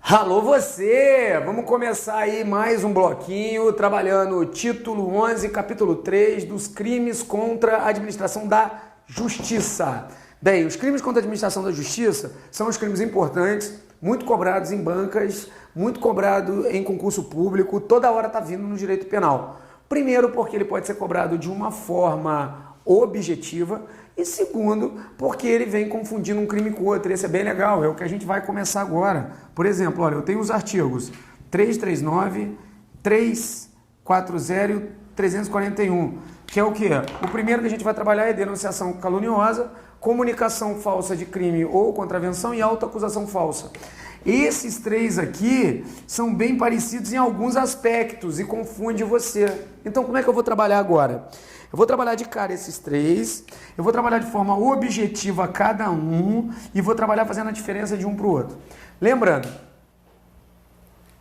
Alô você! Vamos começar aí mais um bloquinho trabalhando o título 11, capítulo 3 dos crimes contra a administração da justiça. Bem, os crimes contra a administração da justiça são os crimes importantes, muito cobrados em bancas, muito cobrado em concurso público, toda hora está vindo no direito penal. Primeiro, porque ele pode ser cobrado de uma forma objetiva, e segundo, porque ele vem confundindo um crime com outro. Esse é bem legal, é o que a gente vai começar agora. Por exemplo, olha, eu tenho os artigos 339, 340 e 341, que é o quê? O primeiro que a gente vai trabalhar é denunciação caluniosa, comunicação falsa de crime ou contravenção e autoacusação falsa. Esses três aqui são bem parecidos em alguns aspectos e confunde você. Então, como é que eu vou trabalhar agora? Eu vou trabalhar de cara esses três, eu vou trabalhar de forma objetiva cada um e vou trabalhar fazendo a diferença de um para o outro. Lembrando,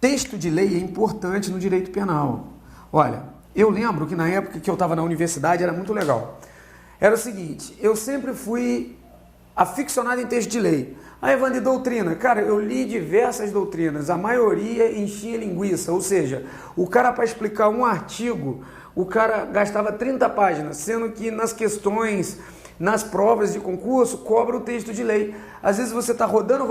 texto de lei é importante no direito penal. Olha, eu lembro que na época que eu estava na universidade era muito legal. Era o seguinte, eu sempre fui aficionado em texto de lei. A Evandro, doutrina, cara, eu li diversas doutrinas, a maioria enchia linguiça, ou seja, o cara para explicar um artigo, o cara gastava 30 páginas, sendo que nas questões, nas provas de concurso, cobra o texto de lei. Às vezes você está rodando,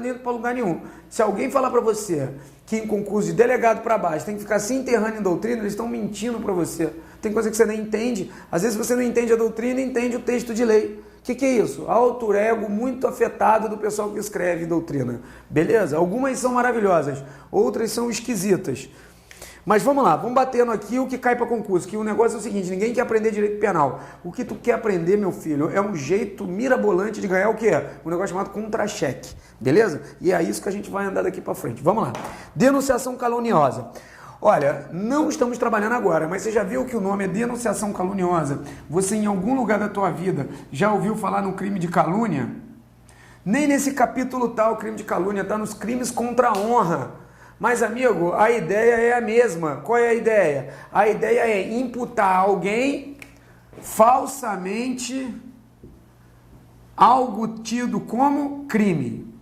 nem indo para lugar nenhum. Se alguém falar para você que em concurso de delegado para baixo tem que ficar se enterrando em doutrina, eles estão mentindo para você. Tem coisa que você nem entende. Às vezes você não entende a doutrina e entende o texto de lei. O que é isso? Alter ego muito afetado do pessoal que escreve doutrina. Beleza? Algumas são maravilhosas, outras são esquisitas. Mas vamos lá, vamos batendo aqui o que cai para concurso, que o negócio é o seguinte, ninguém quer aprender direito penal. O que tu quer aprender, meu filho, é um jeito mirabolante de ganhar o quê? Um negócio chamado contra-cheque, beleza? E é isso que a gente vai andar daqui para frente. Vamos lá. Denunciação caluniosa. Olha, não estamos trabalhando agora, mas você já viu que o nome é denunciação caluniosa? Você em algum lugar da tua vida já ouviu falar no crime de calúnia? Nem nesse capítulo tá o crime de calúnia, tá nos crimes contra a honra. Mas, amigo, a ideia é a mesma. Qual é a ideia? A ideia é imputar a alguém falsamente algo tido como crime.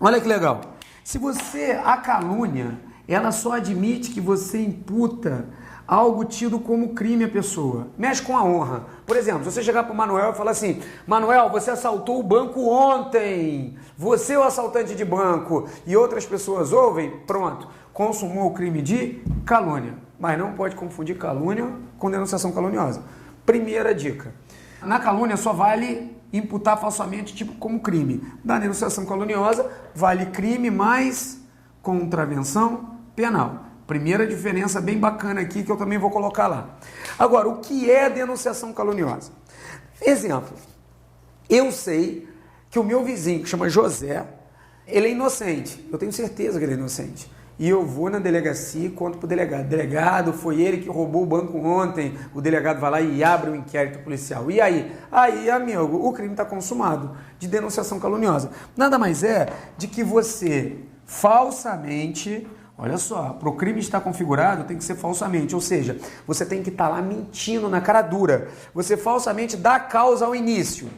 Olha que legal. Se você, a calúnia, ela só admite que você imputa algo tido como crime à pessoa. Mexe com a honra. Por exemplo, se você chegar para o Manuel e falar assim, Manuel, você assaltou o banco ontem, você é o assaltante de banco, e outras pessoas ouvem, pronto, consumou o crime de calúnia. Mas não pode confundir calúnia com denunciação caluniosa. Primeira dica, na calúnia só vale imputar falsamente tipo como crime. Na denunciação caluniosa vale crime mais contravenção penal. Primeira diferença bem bacana aqui que eu também vou colocar lá. Agora, o que é denunciação caluniosa? Exemplo, eu sei que o meu vizinho, que chama José, ele é inocente. Eu tenho certeza que ele é inocente. E eu vou na delegacia e conto para o delegado. Delegado, foi ele que roubou o banco ontem. O delegado vai lá e abre o inquérito policial. E aí? Aí, amigo, o crime está consumado de denunciação caluniosa. Nada mais é de que você falsamente... Olha só, para o crime estar configurado tem que ser falsamente, ou seja, você tem que estar lá mentindo na cara dura. Você falsamente dá causa ao início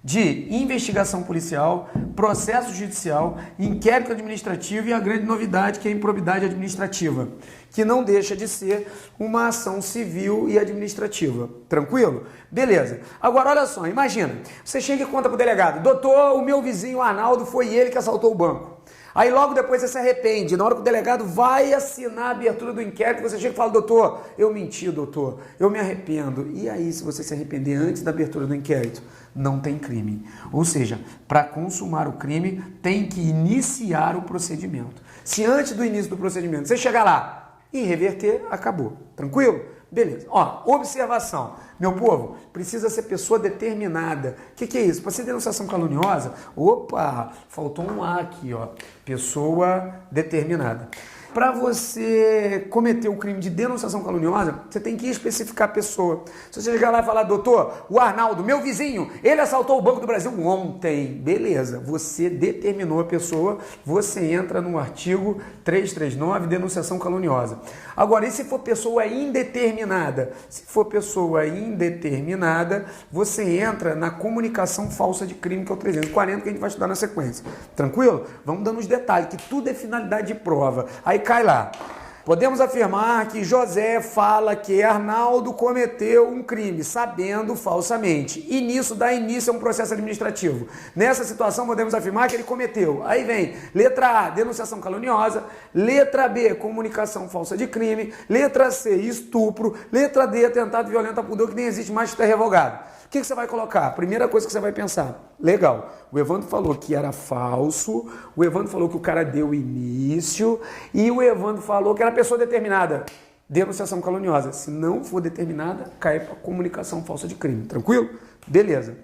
de investigação policial, processo judicial, inquérito administrativo e a grande novidade que é a improbidade administrativa, que não deixa de ser uma ação civil e administrativa. Tranquilo? Beleza. Agora, olha só, imagina, você chega e conta para o delegado, doutor, o meu vizinho Arnaldo foi ele que assaltou o banco. Aí logo depois você se arrepende, na hora que o delegado vai assinar a abertura do inquérito, você chega e fala, doutor, eu menti, doutor, eu me arrependo. E aí, se você se arrepender antes da abertura do inquérito, não tem crime. Ou seja, para consumar o crime, tem que iniciar o procedimento. Se antes do início do procedimento você chegar lá e reverter, acabou. Tranquilo? Beleza. Ó, observação. Meu povo, precisa ser pessoa determinada. O que é isso? Para ser denunciação caluniosa, opa, faltou um A aqui, ó. Pessoa determinada. Para você cometer o crime de denunciação caluniosa, você tem que especificar a pessoa. Se você chegar lá e falar, doutor, o Arnaldo, meu vizinho, ele assaltou o Banco do Brasil ontem. Beleza, você determinou a pessoa, você entra no artigo 339, denunciação caluniosa. Agora, e se for pessoa indeterminada? Se for pessoa indeterminada, você entra na comunicação falsa de crime, que é o 340, que a gente vai estudar na sequência. Tranquilo? Vamos dando os detalhes, que tudo é finalidade de prova. Aí cai lá. Podemos afirmar que José fala que Arnaldo cometeu um crime, sabendo falsamente. E nisso dá início a um processo administrativo. Nessa situação, podemos afirmar que ele cometeu. Aí vem letra A, denunciação caluniosa. Letra B, comunicação falsa de crime. Letra C, estupro. Letra D, atentado violento a pudor, que nem existe mais, está revogado. O que você vai colocar? Primeira coisa que você vai pensar. Legal, o Evandro falou que era falso, o Evandro falou que o cara deu início e o Evandro falou que era pessoa determinada. Denunciação caluniosa. Se não for determinada, cai para comunicação falsa de crime. Tranquilo? Beleza.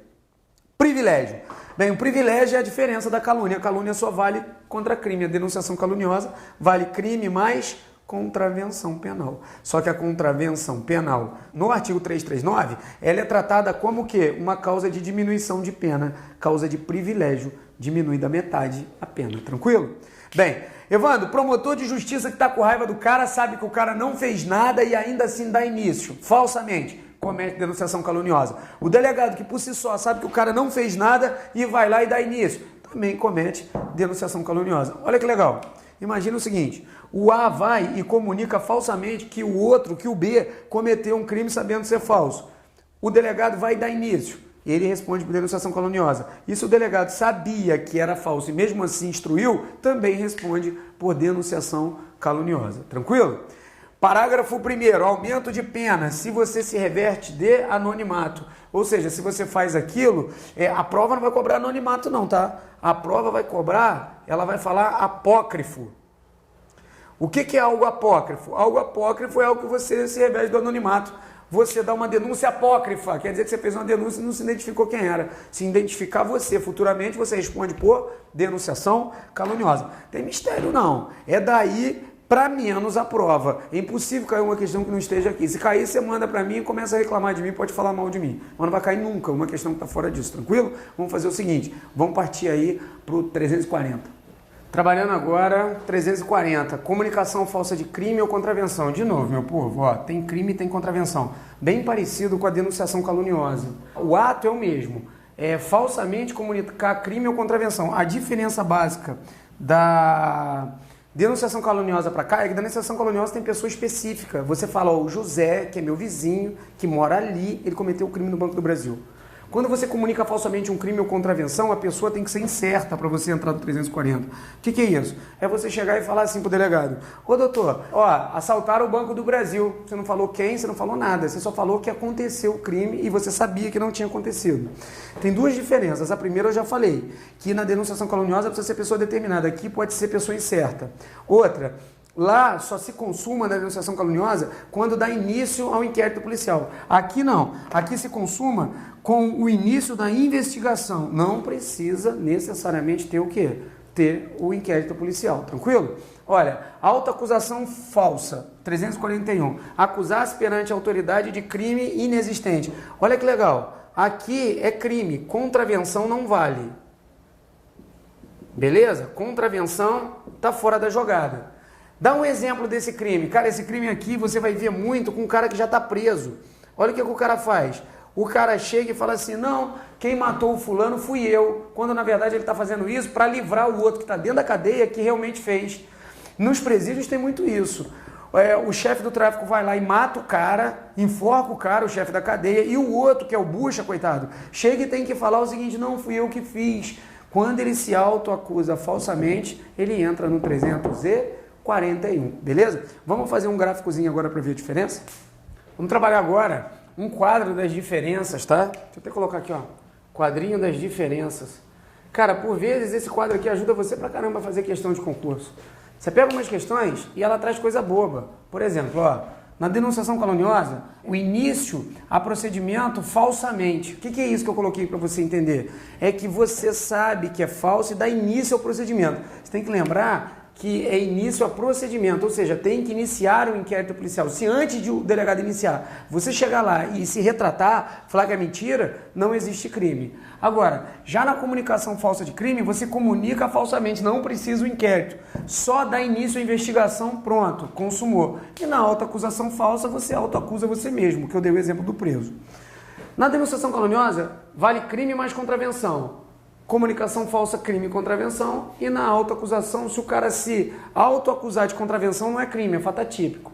Privilégio. Bem, o privilégio é a diferença da calúnia. A calúnia só vale contra crime. A denunciação caluniosa vale crime mais contravenção penal. Só que a contravenção penal, no artigo 339, ela é tratada como o quê? Uma causa de diminuição de pena, causa de privilégio, diminui da metade a pena. Tranquilo? Bem, Evandro, promotor de justiça que está com raiva do cara, sabe que o cara não fez nada e ainda assim dá início, falsamente, comete denunciação caluniosa. O delegado que por si só sabe que o cara não fez nada e vai lá e dá início, também comete denunciação caluniosa. Olha que legal. Imagina o seguinte, o A vai e comunica falsamente que o outro, que o B, cometeu um crime sabendo ser falso. O delegado vai dar início. Ele responde por denunciação caluniosa. E se o delegado sabia que era falso e mesmo assim instruiu, também responde por denunciação caluniosa. Tranquilo? Parágrafo 1º, aumento de pena se você se reverte de anonimato. Ou seja, se você faz aquilo, a prova não vai cobrar anonimato não, tá? A prova vai cobrar, ela vai falar apócrifo. O que é algo apócrifo? Algo apócrifo é algo que você se reverte do anonimato. Você dá uma denúncia apócrifa, quer dizer que você fez uma denúncia e não se identificou quem era. Se identificar você futuramente, você responde por denunciação caluniosa. Tem mistério não, é daí para menos a prova. É impossível cair uma questão que não esteja aqui. Se cair, você manda para mim e começa a reclamar de mim, pode falar mal de mim. Mas não vai cair nunca uma questão que está fora disso, tranquilo? Vamos fazer o seguinte, vamos partir aí para o 340. Trabalhando agora, 340, comunicação falsa de crime ou contravenção. De novo, meu povo, ó, tem crime e tem contravenção. Bem parecido com a denunciação caluniosa. O ato é o mesmo, é falsamente comunicar crime ou contravenção. A diferença básica da denunciação caluniosa para cá é que a denunciação caluniosa tem pessoa específica. Você fala, ó, o José, que é meu vizinho, que mora ali, ele cometeu o crime no Banco do Brasil. Quando você comunica falsamente um crime ou contravenção, a pessoa tem que ser incerta para você entrar no 340. O que é isso? É você chegar e falar assim pro delegado, ô doutor, ó, assaltaram o Banco do Brasil. Você não falou quem, você não falou nada. Você só falou que aconteceu o crime e você sabia que não tinha acontecido. Tem duas diferenças. A primeira eu já falei, que na denunciação caluniosa precisa ser pessoa determinada. Aqui pode ser pessoa incerta. Outra, lá só se consuma na denunciação caluniosa quando dá início ao inquérito policial. Aqui não. Aqui se consuma com o início da investigação. Não precisa necessariamente ter o quê? Ter o inquérito policial. Tranquilo? Olha, autoacusação falsa, 341. Acusar-se perante a autoridade de crime inexistente. Olha que legal. Aqui é crime. Contravenção não vale. Beleza? Contravenção está fora da jogada. Dá um exemplo desse crime. Cara, esse crime aqui você vai ver muito com um cara que já está preso. Olha o que o cara faz. O cara chega e fala assim, não, quem matou o fulano fui eu. Quando na verdade ele está fazendo isso para livrar o outro que está dentro da cadeia que realmente fez. Nos presídios tem muito isso. O chefe do tráfico vai lá e mata o cara, enforca o cara, o chefe da cadeia, e o outro, que é o bucha, coitado, chega e tem que falar o seguinte, não, fui eu que fiz. Quando ele se autoacusa falsamente, ele entra no 341, beleza? Vamos fazer um gráficozinho agora para ver a diferença? Vamos trabalhar agora um quadro das diferenças, tá? Deixa eu até colocar aqui, ó, quadrinho das diferenças. Cara, por vezes esse quadro aqui ajuda você pra caramba a fazer questão de concurso. Você pega umas questões e ela traz coisa boba. Por exemplo, ó, na denunciação caluniosa, o início a procedimento falsamente. O que é isso que eu coloquei para você entender? É que você sabe que é falso e dá início ao procedimento. Você tem que lembrar que é início a procedimento, ou seja, tem que iniciar o inquérito policial. Se antes de o delegado iniciar, você chegar lá e se retratar, falar que é mentira, não existe crime. Agora, já na comunicação falsa de crime, você comunica falsamente, não precisa o inquérito. Só dá início à investigação, pronto, consumou. E na autoacusação falsa, você autoacusa você mesmo, que eu dei o exemplo do preso. Na denunciação caluniosa, vale crime mais contravenção. Comunicação falsa, crime e contravenção. E na autoacusação, se o cara se autoacusar de contravenção, não é crime, é fato atípico.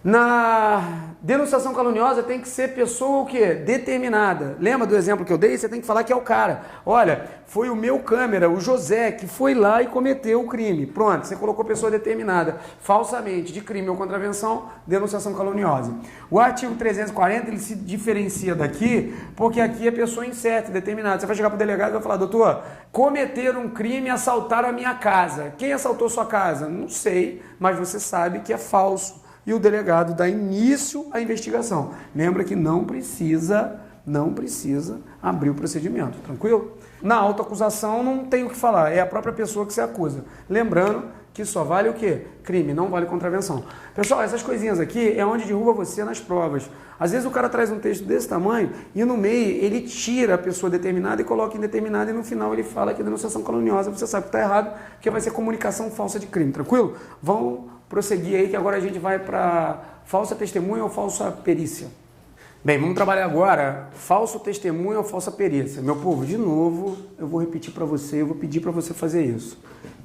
Na denunciação caluniosa tem que ser pessoa o quê? Determinada. Lembra do exemplo que eu dei? Você tem que falar que é o cara. Olha, foi o meu câmera, o José, que foi lá e cometeu o crime. Pronto, você colocou pessoa determinada. Falsamente, de crime ou contravenção, denunciação caluniosa. O artigo 340, ele se diferencia daqui, porque aqui é pessoa incerta, determinada. Você vai chegar para o delegado e vai falar, doutor, cometeram um crime e assaltaram a minha casa. Quem assaltou sua casa? Não sei, mas você sabe que é falso. E o delegado dá início à investigação. Lembra que não precisa abrir o procedimento, tranquilo? Na autoacusação não tem o que falar, é a própria pessoa que se acusa. Lembrando que só vale o quê? Crime, não vale contravenção. Pessoal, essas coisinhas aqui é onde derruba você nas provas. Às vezes o cara traz um texto desse tamanho e no meio ele tira a pessoa determinada e coloca indeterminada e no final ele fala que é denunciação caluniosa. Você sabe que está errado, porque vai ser comunicação falsa de crime, tranquilo? Vamos prosseguir aí que agora a gente vai para falsa testemunha ou falsa perícia. Bem, vamos trabalhar agora falso testemunho ou falsa perícia. Meu povo, de novo, eu vou repetir para você, eu vou pedir para você fazer isso.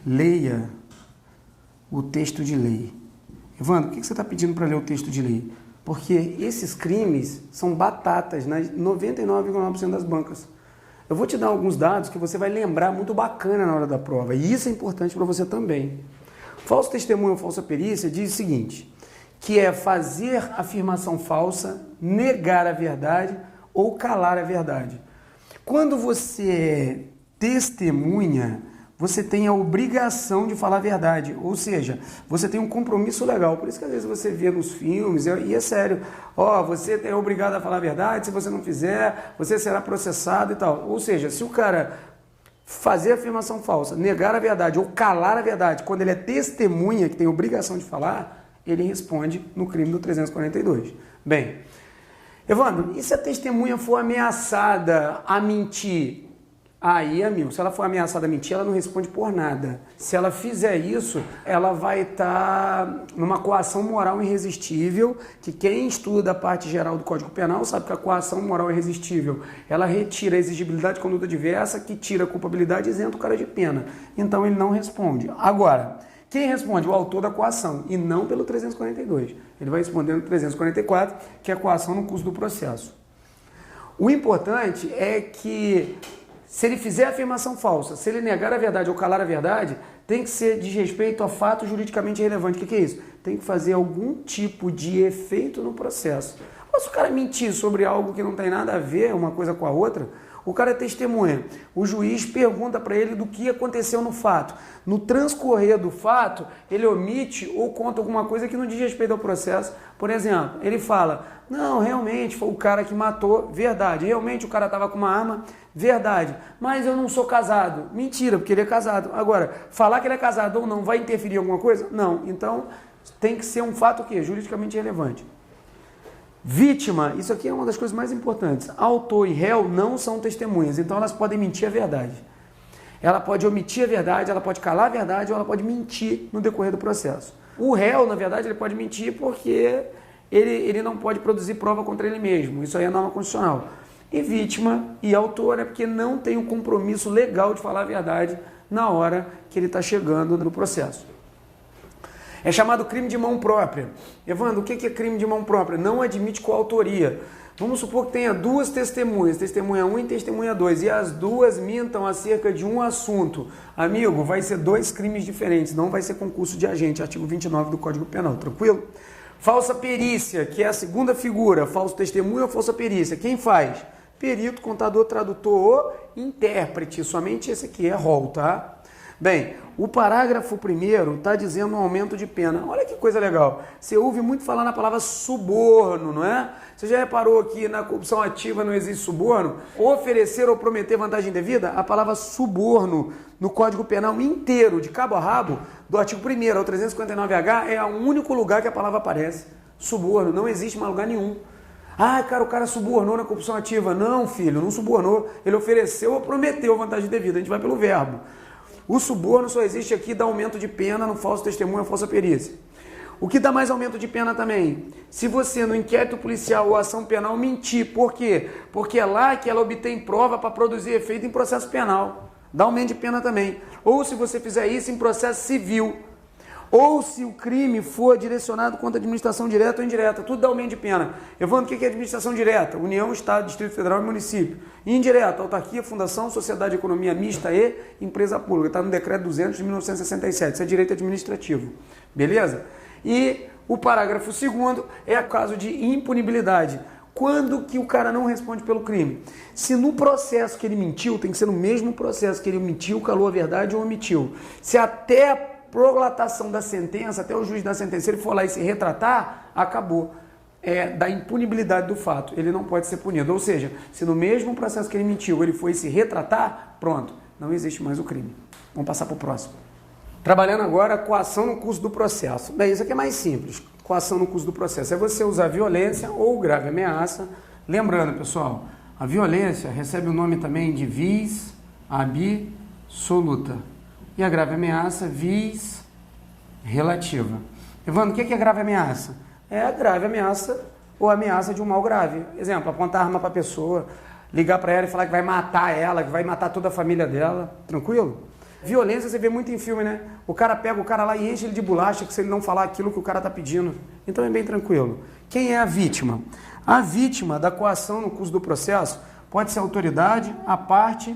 Leia o texto de lei. Evandro, por que você está pedindo para ler o texto de lei? Porque esses crimes são batatas nas 99,9% das bancas. Eu vou te dar alguns dados que você vai lembrar muito bacana na hora da prova. E isso é importante para você também. Falso testemunho ou falsa perícia diz o seguinte, que é fazer afirmação falsa, negar a verdade ou calar a verdade. Quando você testemunha, você tem a obrigação de falar a verdade, ou seja, você tem um compromisso legal. Por isso que às vezes você vê nos filmes, e é sério, você é obrigado a falar a verdade, se você não fizer, você será processado e tal. Ou seja, se o cara fazer afirmação falsa, negar a verdade ou calar a verdade, quando ele é testemunha, que tem obrigação de falar, ele responde no crime do 342. Bem, Evandro, e se a testemunha for ameaçada a mentir? Aí, amigo, se ela for ameaçada a mentir, ela não responde por nada. Se ela fizer isso, ela vai estar numa coação moral irresistível, que quem estuda a parte geral do Código Penal sabe que a coação moral irresistível, ela retira a exigibilidade de conduta diversa, que tira a culpabilidade e isenta o cara de pena. Então ele não responde. Agora, quem responde? O autor da coação, e não pelo 342. Ele vai responder no 344, que é a coação no curso do processo. O importante é que se ele fizer afirmação falsa, se ele negar a verdade ou calar a verdade, tem que ser de respeito a fato juridicamente relevante. O que é isso? Tem que fazer algum tipo de efeito no processo. Mas se o cara mentir sobre algo que não tem nada a ver uma coisa com a outra, o cara é testemunha. O juiz pergunta para ele do que aconteceu no fato. No transcorrer do fato, ele omite ou conta alguma coisa que não diz respeito ao processo. Por exemplo, ele fala, não, realmente foi o cara que matou, verdade. Realmente o cara estava com uma arma, verdade. Mas eu não sou casado. Mentira, porque ele é casado. Agora, falar que ele é casado ou não vai interferir em alguma coisa? Não. Então, tem que ser um fato o quê? Juridicamente relevante. Vítima, isso aqui é uma das coisas mais importantes. Autor e réu não são testemunhas, então elas podem mentir a verdade. Ela pode omitir a verdade, ela pode calar a verdade ou ela pode mentir no decorrer do processo. O réu, na verdade, ele pode mentir porque ele não pode produzir prova contra ele mesmo. Isso aí é norma constitucional. E vítima e autor é porque não tem o compromisso legal de falar a verdade na hora que ele está chegando no processo. É chamado crime de mão própria. Evandro, o que é crime de mão própria? Não admite coautoria. Vamos supor que tenha duas testemunhas, testemunha 1 e testemunha 2, e as duas mintam acerca de um assunto. Amigo, vai ser dois crimes diferentes, não vai ser concurso de agente, artigo 29 do Código Penal, tranquilo? Falsa perícia, que é a segunda figura, falso testemunho ou falsa perícia. Quem faz? Perito, contador, tradutor ou intérprete. Somente esse aqui é rol, tá? Bem, o parágrafo primeiro está dizendo um aumento de pena. Olha que coisa legal. Você ouve muito falar na palavra suborno, não é? Você já reparou que na corrupção ativa não existe suborno? Oferecer ou prometer vantagem indevida? A palavra suborno no Código Penal inteiro, de cabo a rabo, do artigo 1º ao 359H, é o único lugar que a palavra aparece. Suborno, não existe mais lugar nenhum. Ah, cara, o cara subornou na corrupção ativa. Não, filho, não subornou. Ele ofereceu ou prometeu vantagem indevida. A gente vai pelo verbo. O suborno só existe aqui, dá aumento de pena no falso testemunho ou falsa perícia. O que dá mais aumento de pena também? Se você no inquérito policial ou ação penal mentir. Por quê? Porque é lá que ela obtém prova para produzir efeito em processo penal. Dá aumento de pena também. Ou se você fizer isso em processo civil. Ou se o crime for direcionado contra a administração direta ou indireta. Tudo dá aumento de pena. Evandro, o que é administração direta? União, Estado, Distrito Federal e Município. Indireta, autarquia, fundação, sociedade de economia mista e empresa pública. Está no decreto 200 de 1967. Isso é direito administrativo. Beleza? E o parágrafo 2º é o caso de impunibilidade. Quando que o cara não responde pelo crime? Se no processo que ele mentiu, tem que ser no mesmo processo que ele mentiu, calou a verdade ou omitiu. Se até a prolatação da sentença, até o juiz da sentença, ele for lá e se retratar, acabou. Da impunibilidade do fato. Ele não pode ser punido. Ou seja, se no mesmo processo que ele mentiu, ele foi se retratar, pronto, não existe mais o crime. Vamos passar para o próximo. Trabalhando agora coação no curso do processo. Bem, isso aqui é mais simples. Coação no curso do processo. É você usar violência ou grave ameaça. Lembrando, pessoal, a violência recebe o nome também de vis absoluta. E a grave ameaça, vis relativa. Evandro, o que é grave ameaça? É a grave ameaça ou ameaça de um mal grave. Exemplo, apontar arma para a pessoa, ligar para ela e falar que vai matar ela, que vai matar toda a família dela. Tranquilo? Violência você vê muito em filme, né? O cara pega o cara lá e enche ele de bolacha, que se ele não falar aquilo que o cara está pedindo. Então é bem tranquilo. Quem é a vítima? A vítima da coação no curso do processo pode ser a autoridade, a parte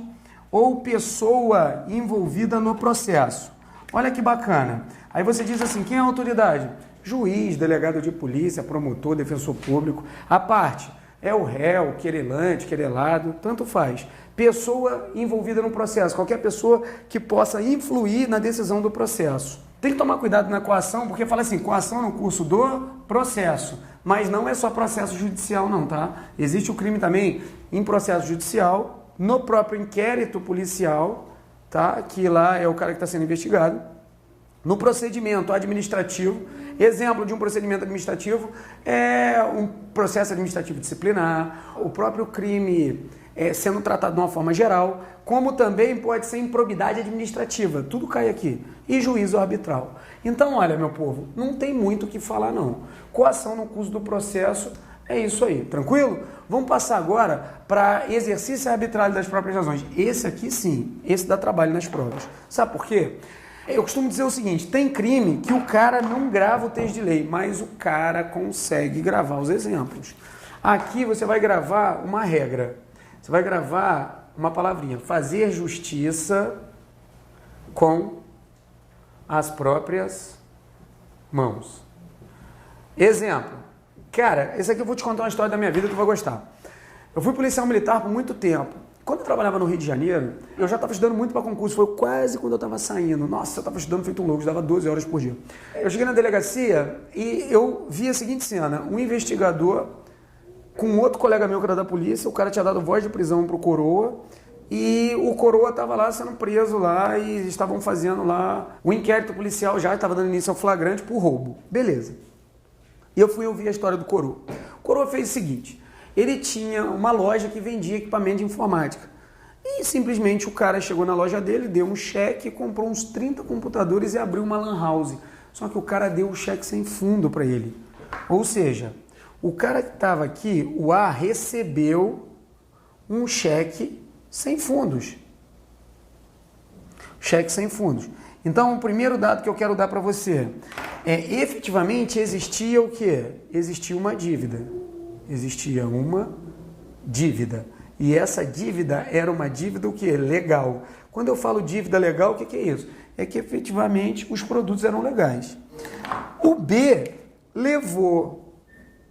ou pessoa envolvida no processo. Olha que bacana. Aí você diz assim, quem é a autoridade? Juiz, delegado de polícia, promotor, defensor público. A parte é o réu, querelante, querelado, tanto faz. Pessoa envolvida no processo, qualquer pessoa que possa influir na decisão do processo. Tem que tomar cuidado na coação, porque fala assim, coação no curso do processo, mas não é só processo judicial não, tá? Existe o crime também em processo judicial, no próprio inquérito policial, tá? Que lá é o cara que está sendo investigado. No procedimento administrativo, exemplo de um procedimento administrativo é um processo administrativo disciplinar, o próprio crime sendo tratado de uma forma geral, como também pode ser improbidade administrativa, tudo cai aqui, e juízo arbitral. Então, olha, meu povo, não tem muito o que falar não. Coação no curso do processo é isso aí, tranquilo? Vamos passar agora para exercício arbitrário das próprias razões. Esse aqui sim, esse dá trabalho nas provas. Sabe por quê? Eu costumo dizer o seguinte, tem crime que o cara não grava o texto de lei, mas o cara consegue gravar os exemplos. Aqui você vai gravar uma regra, você vai gravar uma palavrinha, fazer justiça com as próprias mãos. Exemplo, cara, esse aqui eu vou te contar uma história da minha vida que tu vai gostar. Eu fui policial militar por muito tempo. Quando eu trabalhava no Rio de Janeiro, eu já estava estudando muito para concurso, foi quase quando eu estava saindo. Nossa, eu estava estudando feito um louco, dava 12 horas por dia. Eu cheguei na delegacia e eu vi a seguinte cena, um investigador com outro colega meu que era da polícia, o cara tinha dado voz de prisão pro coroa e o coroa estava lá sendo preso lá e estavam fazendo lá o inquérito policial já estava dando início ao flagrante por roubo. Beleza. E eu fui ouvir a história do coroa. O coroa fez o seguinte, ele tinha uma loja que vendia equipamento de informática. E simplesmente o cara chegou na loja dele, deu um cheque, comprou uns 30 computadores e abriu uma lan house. Só que o cara deu o cheque sem fundo para ele. Ou seja, o cara que estava aqui, o A, recebeu um cheque sem fundos. Cheque sem fundos. Então, o primeiro dado que eu quero dar para você é, efetivamente, existia o quê? Existia uma dívida. Existia uma dívida. E essa dívida era uma dívida o quê? Legal. Quando eu falo dívida legal, o que é isso? É que efetivamente os produtos eram legais. O B levou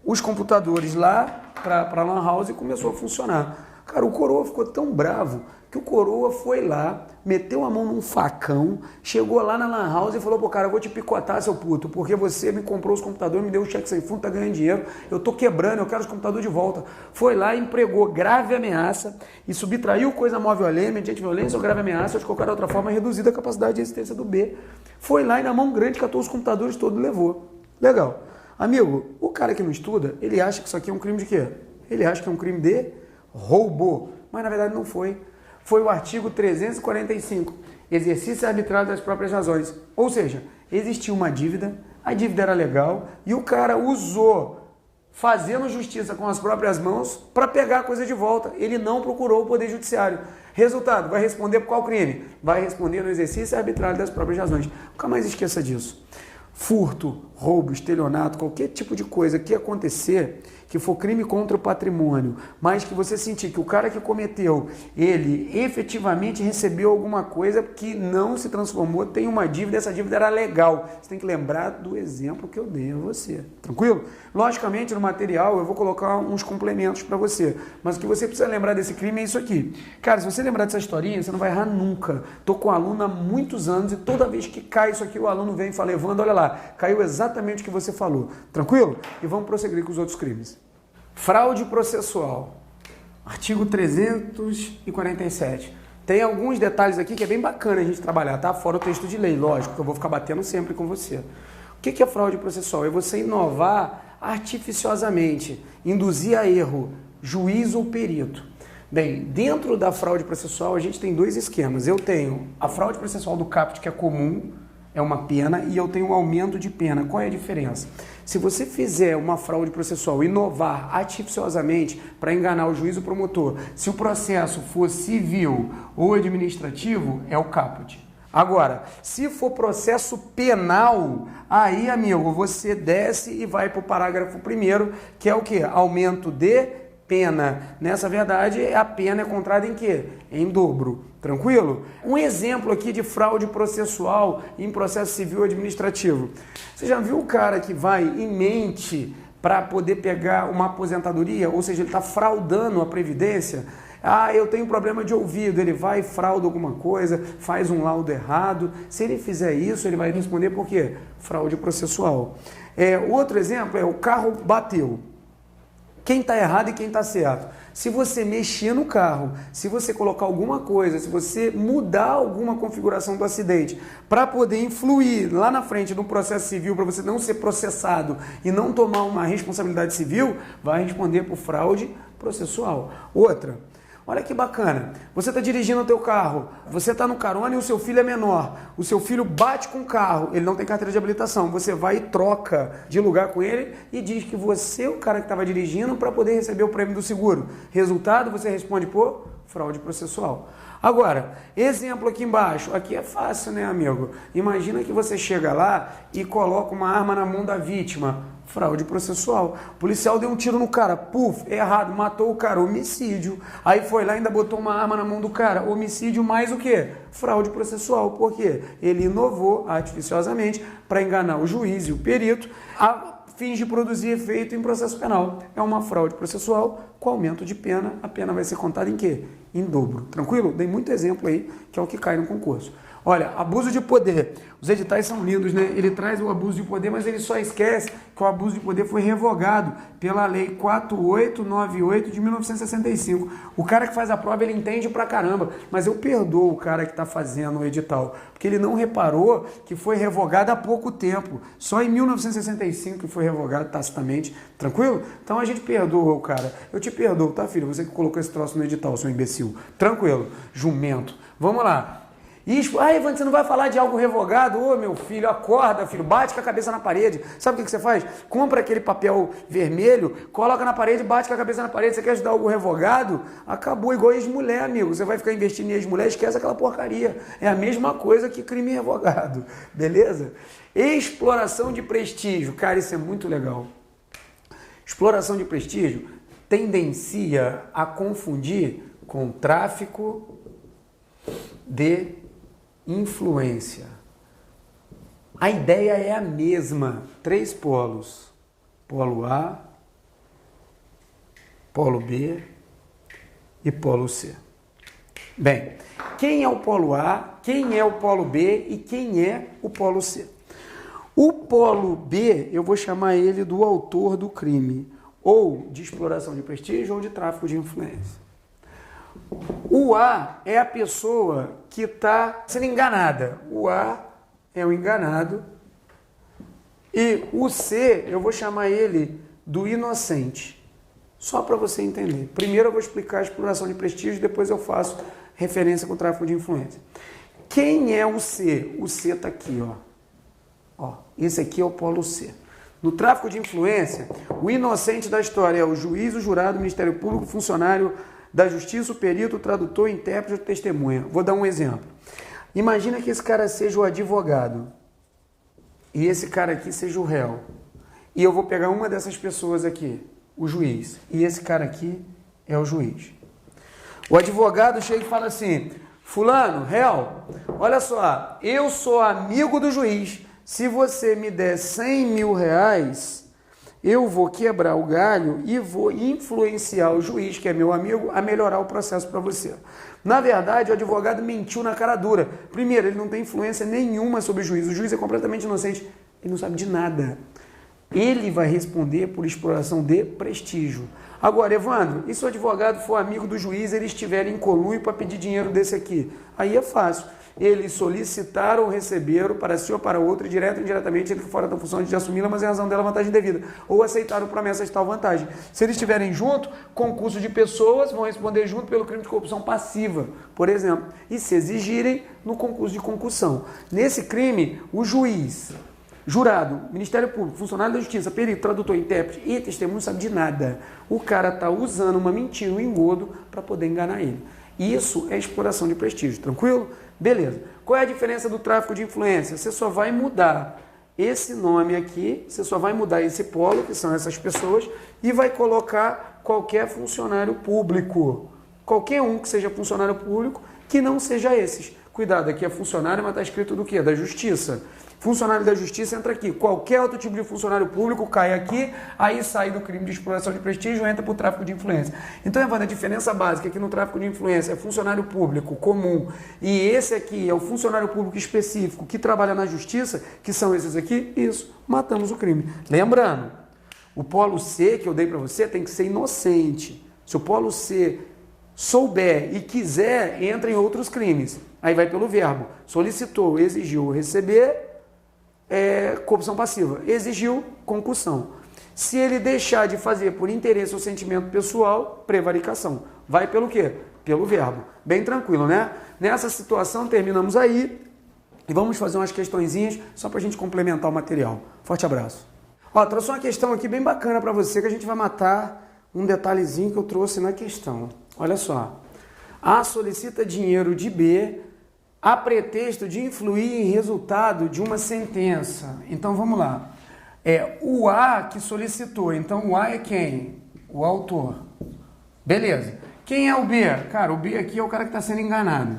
os computadores lá para a Lan House e começou a funcionar. Cara, o coroa ficou tão bravo que o coroa foi lá, meteu a mão num facão, chegou lá na Lan House e falou, pô, cara, eu vou te picotar, seu puto, porque você me comprou os computadores, me deu um cheque sem fundo, tá ganhando dinheiro, eu tô quebrando, eu quero os computadores de volta. Foi lá e empregou grave ameaça e subtraiu coisa móvel alheia, mediante violência ou grave ameaça, ou de qualquer outra forma, reduzida a capacidade de resistência do B. Foi lá e na mão grande catou os computadores todos e levou. Legal. Amigo, o cara que não estuda, ele acha que isso aqui é um crime de quê? Ele acha que é um crime de roubo, mas na verdade não foi. Foi o artigo 345, exercício arbitrário das próprias razões. Ou seja, existiu uma dívida, a dívida era legal e o cara usou, fazendo justiça com as próprias mãos, para pegar a coisa de volta. Ele não procurou o Poder Judiciário. Resultado, vai responder por qual crime? Vai responder no exercício arbitrário das próprias razões. Nunca mais esqueça disso. Furto, roubo, estelionato, qualquer tipo de coisa que acontecer, que for crime contra o patrimônio, mas que você sentir que o cara que cometeu, ele efetivamente recebeu alguma coisa que não se transformou, tem uma dívida, essa dívida era legal. Você tem que lembrar do exemplo que eu dei a você. Tranquilo? Logicamente, no material eu vou colocar uns complementos para você, mas o que você precisa lembrar desse crime é isso aqui. Cara, se você lembrar dessa historinha, você não vai errar nunca. Tô com um aluno há muitos anos e toda vez que cai isso aqui, o aluno vem e fala, Evandro, olha lá, caiu exatamente o que você falou. Tranquilo? E vamos prosseguir com os outros crimes. Fraude processual. Artigo 347. Tem alguns detalhes aqui que é bem bacana a gente trabalhar, tá? Fora o texto de lei, lógico, que eu vou ficar batendo sempre com você. O que é fraude processual? É você inovar artificiosamente, induzir a erro, juiz ou perito. Bem, dentro da fraude processual a gente tem dois esquemas. Eu tenho a fraude processual do caput, que é comum, é uma pena, e eu tenho um aumento de pena. Qual é a diferença? Se você fizer uma fraude processual, inovar artificiosamente para enganar o juiz ou promotor, se o processo for civil ou administrativo, é o caput. Agora, se for processo penal, aí, amigo, você desce e vai para o parágrafo 1º, que é o quê? Aumento de pena. Nessa verdade, a pena é contrada em quê? Em dobro. Tranquilo? Um exemplo aqui de fraude processual em processo civil administrativo. Você já viu o cara que vai em mente para poder pegar uma aposentadoria? Ou seja, ele está fraudando a Previdência? Ah, eu tenho problema de ouvido. Ele vai e frauda alguma coisa, faz um laudo errado. Se ele fizer isso, ele vai responder por quê? Fraude processual. Outro exemplo é o carro bateu. Quem está errado e quem está certo. Se você mexer no carro, se você colocar alguma coisa, se você mudar alguma configuração do acidente para poder influir lá na frente no processo civil, para você não ser processado e não tomar uma responsabilidade civil, vai responder por fraude processual. Outra. Olha que bacana, você está dirigindo o teu carro, você está no carona e o seu filho é menor, o seu filho bate com o carro, ele não tem carteira de habilitação, você vai e troca de lugar com ele e diz que você é o cara que estava dirigindo para poder receber o prêmio do seguro. Resultado, você responde por fraude processual. Agora, exemplo aqui embaixo, aqui é fácil, né, amigo? Imagina que você chega lá e coloca uma arma na mão da vítima. Fraude processual. O policial deu um tiro no cara, puf, errado, matou o cara, homicídio. Aí foi lá e ainda botou uma arma na mão do cara, homicídio mais o quê? Fraude processual. Por quê? Ele inovou artificiosamente para enganar o juiz e o perito a fins de produzir efeito em processo penal. É uma fraude processual com aumento de pena. A pena vai ser contada em quê? Em dobro. Tranquilo? Dei muito exemplo aí, que é o que cai no concurso. Olha, abuso de poder. Os editais são lindos, né? Ele traz o abuso de poder, mas ele só esquece que o abuso de poder foi revogado pela Lei 4898 de 1965. O cara que faz a prova, ele entende pra caramba, mas eu perdoo o cara que está fazendo o edital, porque ele não reparou que foi revogado há pouco tempo. Só em 1965 que foi revogado tacitamente. Tranquilo? Então a gente perdoa o cara. Eu te perdoo, tá, filho? Você que colocou esse troço no edital, seu imbecil. Tranquilo. Jumento. Vamos lá. Evandro, você não vai falar de algo revogado? Ô, meu filho, acorda, filho, bate com a cabeça na parede. Sabe o que você faz? Compra aquele papel vermelho, coloca na parede, bate com a cabeça na parede. Você quer ajudar algo revogado? Acabou, igual ex-mulher, amigo. Você vai ficar investindo em ex-mulher, esquece aquela porcaria. É a mesma coisa que crime revogado, beleza? Exploração de prestígio. Cara, isso é muito legal. Exploração de prestígio tendencia a confundir com tráfico de influência. A ideia é a mesma. 3 polos. Polo A, polo B e polo C. Bem, quem é o polo A, quem é o polo B e quem é o polo C? O polo B, eu vou chamar ele do autor do crime, ou de exploração de prestígio ou de tráfico de influência. O A é a pessoa que está sendo enganada. O A é o enganado. E o C, eu vou chamar ele do inocente. Só para você entender. Primeiro eu vou explicar a exploração de prestígio, depois eu faço referência com o tráfico de influência. Quem é o C? O C está aqui, ó. Esse aqui é o polo C. No tráfico de influência, o inocente da história é o juiz, o jurado, o Ministério Público, o funcionário da Justiça, o perito, o tradutor, o intérprete, o testemunha. Vou dar um exemplo. Imagina que esse cara seja o advogado e esse cara aqui seja o réu. E eu vou pegar uma dessas pessoas aqui, o juiz, e esse cara aqui é o juiz. O advogado chega e fala assim: fulano, réu, olha só, eu sou amigo do juiz. Se você me der 100 mil reais, eu vou quebrar o galho e vou influenciar o juiz, que é meu amigo, a melhorar o processo para você. Na verdade, o advogado mentiu na cara dura. Primeiro, ele não tem influência nenhuma sobre o juiz é completamente inocente, ele não sabe de nada. Ele vai responder por exploração de prestígio. Agora, Evandro, e se o advogado for amigo do juiz, eles estiverem em conluio para pedir dinheiro desse aqui? Aí é fácil. Eles solicitaram ou receberam para si ou para outro, direto ou indiretamente, ele que fora da função de assumi-la, mas em razão dela vantagem devida. Ou aceitaram promessas de tal vantagem. Se eles estiverem junto, concurso de pessoas vão responder junto pelo crime de corrupção passiva, por exemplo. E se exigirem, no concurso de concussão. Nesse crime, o juiz, jurado, Ministério Público, funcionário da Justiça, perito, tradutor, intérprete e testemunho não sabe de nada. O cara está usando uma mentira, um engodo para poder enganar ele. Isso é exploração de prestígio, tranquilo? Beleza. Qual é a diferença do tráfico de influência? Você só vai mudar esse nome aqui, você só vai mudar esse polo, que são essas pessoas, e vai colocar qualquer funcionário público. Qualquer um que seja funcionário público, que não seja esses. Cuidado, aqui é funcionário, mas está escrito do quê? Da Justiça. Funcionário da Justiça entra aqui. Qualquer outro tipo de funcionário público cai aqui, aí sai do crime de exploração de prestígio e entra para o tráfico de influência. Então, Evandro, a diferença básica aqui no tráfico de influência é funcionário público comum e esse aqui é o funcionário público específico que trabalha na Justiça, que são esses aqui, isso, matamos o crime. Lembrando, o polo C que eu dei para você tem que ser inocente. Se o polo C souber e quiser, entra em outros crimes. Aí vai pelo verbo. Solicitou, exigiu, receber, corrupção passiva. Exigiu, concussão. Se ele deixar de fazer por interesse ou sentimento pessoal, prevaricação. Vai pelo quê? Pelo verbo. Bem tranquilo, né? Nessa situação, terminamos aí e vamos fazer umas questõezinhas só para a gente complementar o material. Forte abraço. Ó, trouxe uma questão aqui bem bacana para você que a gente vai matar um detalhezinho que eu trouxe na questão. Olha só. A solicita dinheiro de B a pretexto de influir em resultado de uma sentença. Então vamos lá. É o A que solicitou. Então o A é quem? O autor. Beleza. Quem é o B? Cara, o B aqui é o cara que está sendo enganado.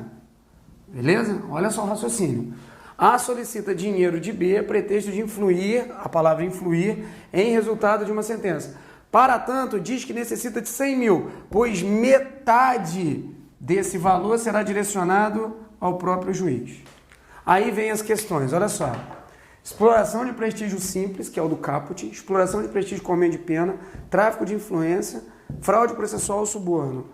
Beleza? Olha só o raciocínio. A solicita dinheiro de B a pretexto de influir, a palavra influir, em resultado de uma sentença. Para tanto, diz que necessita de 100 mil, pois metade desse valor será direcionado ao próprio juiz. Aí vem as questões, olha só. Exploração de prestígio simples, que é o do caput, exploração de prestígio com aumento de pena, tráfico de influência, fraude processual ou suborno.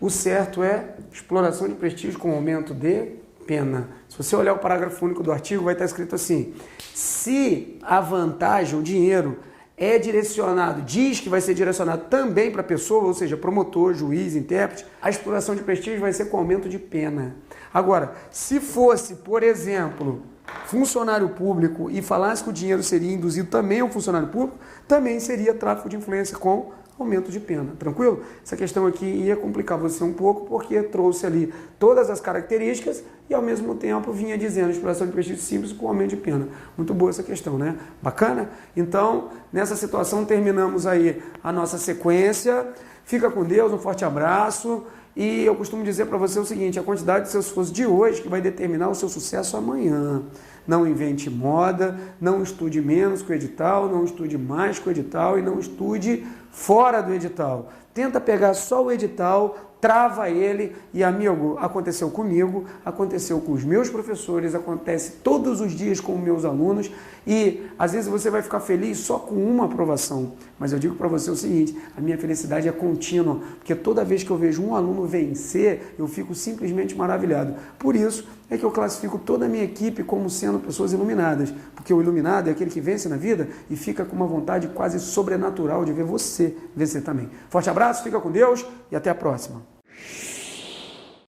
O certo é exploração de prestígio com aumento de pena. Se você olhar o parágrafo único do artigo, vai estar escrito assim: se a vantagem, o dinheiro, é direcionado, diz que vai ser direcionado também para a pessoa, ou seja, promotor, juiz, intérprete, a exploração de prestígio vai ser com aumento de pena. Agora, se fosse, por exemplo, funcionário público e falasse que o dinheiro seria induzido também ao funcionário público, também seria tráfico de influência com aumento de pena. Tranquilo? Essa questão aqui ia complicar você um pouco, porque trouxe ali todas as características e, ao mesmo tempo, vinha dizendo exploração de prestígio simples com aumento de pena. Muito boa essa questão, né? Bacana? Então, nessa situação, terminamos aí a nossa sequência. Fica com Deus, um forte abraço. E eu costumo dizer para você o seguinte: a quantidade de seus esforços de hoje que vai determinar o seu sucesso amanhã. Não invente moda, não estude menos que o edital, não estude mais que o edital e não estude fora do edital. Tenta pegar só o edital, trava ele. E amigo, aconteceu comigo, aconteceu com os meus professores, acontece todos os dias com os meus alunos, e às vezes você vai ficar feliz só com uma aprovação, mas eu digo para você o seguinte, a minha felicidade é contínua, porque toda vez que eu vejo um aluno vencer, eu fico simplesmente maravilhado. Por isso é que eu classifico toda a minha equipe como sendo pessoas iluminadas, porque o iluminado é aquele que vence na vida e fica com uma vontade quase sobrenatural de ver você vencer também. Forte abraço, fica com Deus e até a próxima.